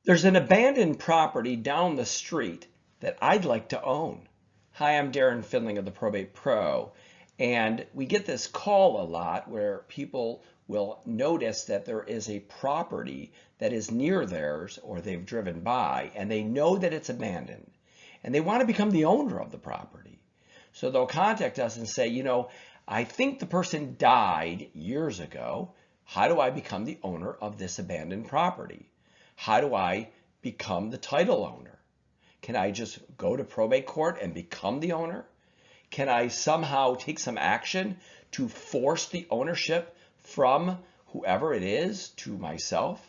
There's an abandoned property down the street that I'd like to own. Hi, I'm Darren Findling of the Probate Pro, and we get this call a lot where people will notice that there is a property that is near theirs or they've driven by and they know that it's abandoned and they want to become the owner of the property. So they'll contact us and say, I think the person died years ago. How do I become the owner of this abandoned property? How do I become the title owner? Can I just go to probate court and become the owner? Can I somehow take some action to force the ownership from whoever it is to myself?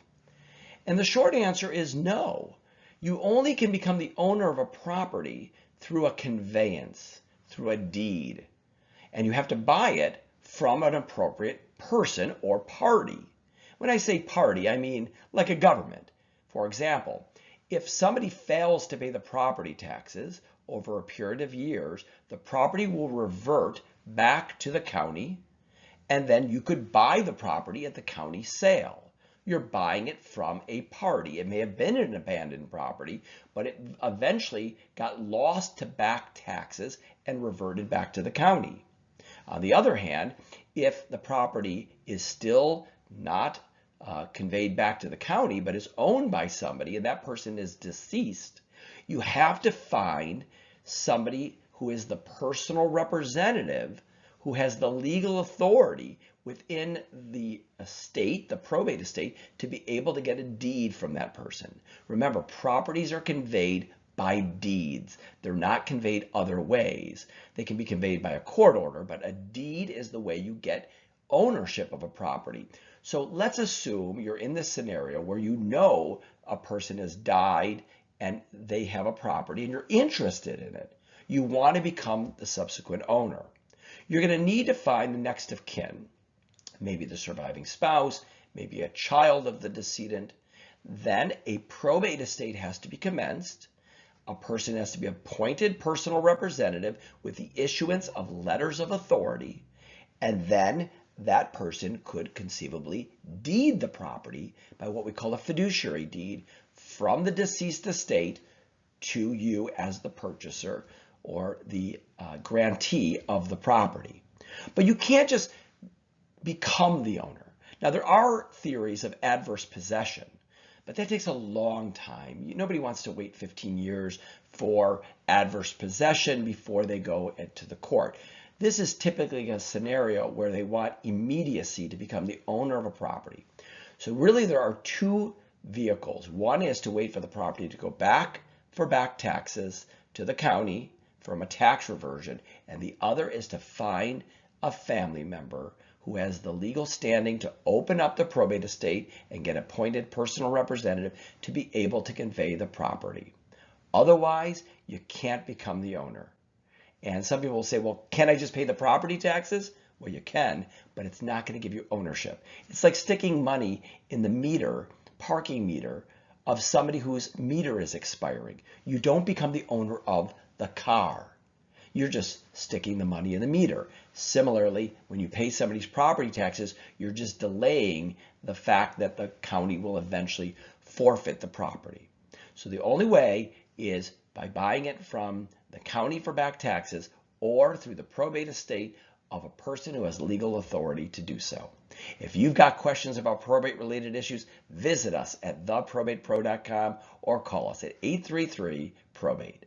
And the short answer is no. You only can become the owner of a property through a conveyance, through a deed. And you have to buy it from an appropriate person or party. When I say party, I mean like a government. For example, if somebody fails to pay the property taxes over a period of years, the property will revert back to the county, and then you could buy the property at the county sale. You're buying it from a party. It may have been an abandoned property, but it eventually got lost to back taxes and reverted back to the county. On the other hand, if the property is still not conveyed back to the county, but is owned by somebody and that person is deceased, you have to find somebody who is the personal representative, who has the legal authority within the estate, the probate estate, to be able to get a deed from that person. Remember, properties are conveyed by deeds. They're not conveyed other ways. They can be conveyed by a court order, but a deed is the way you get ownership of a property. So let's assume you're in this scenario where you know a person has died and they have a property and you're interested in it. You want to become the subsequent owner. You're going to need to find the next of kin, maybe the surviving spouse, maybe a child of the decedent. Then a probate estate has to be commenced. A person has to be appointed personal representative with the issuance of letters of authority, and then that person could conceivably deed the property by what we call a fiduciary deed from the deceased estate to you as the purchaser or the grantee of the property. But you can't just become the owner. Now, there are theories of adverse possession, but that takes a long time. Nobody wants to wait 15 years for adverse possession before they go to the court. This is typically a scenario where they want immediacy to become the owner of a property. So really there are two vehicles. One is to wait for the property to go back for back taxes to the county from a tax reversion, and the other is to find a family member who has the legal standing to open up the probate estate and get appointed personal representative to be able to convey the property. Otherwise, you can't become the owner. And some people will say, well, can I just pay the property taxes? Well, you can, but it's not going to give you ownership. It's like sticking money in the meter, parking meter, of somebody whose meter is expiring. You don't become the owner of the car. You're just sticking the money in the meter. Similarly, when you pay somebody's property taxes, you're just delaying the fact that the county will eventually forfeit the property. So the only way is by buying it from the county for back taxes or through the probate estate of a person who has legal authority to do so. If you've got questions about probate related issues, visit us at theprobatepro.com or call us at 833-PROBATE.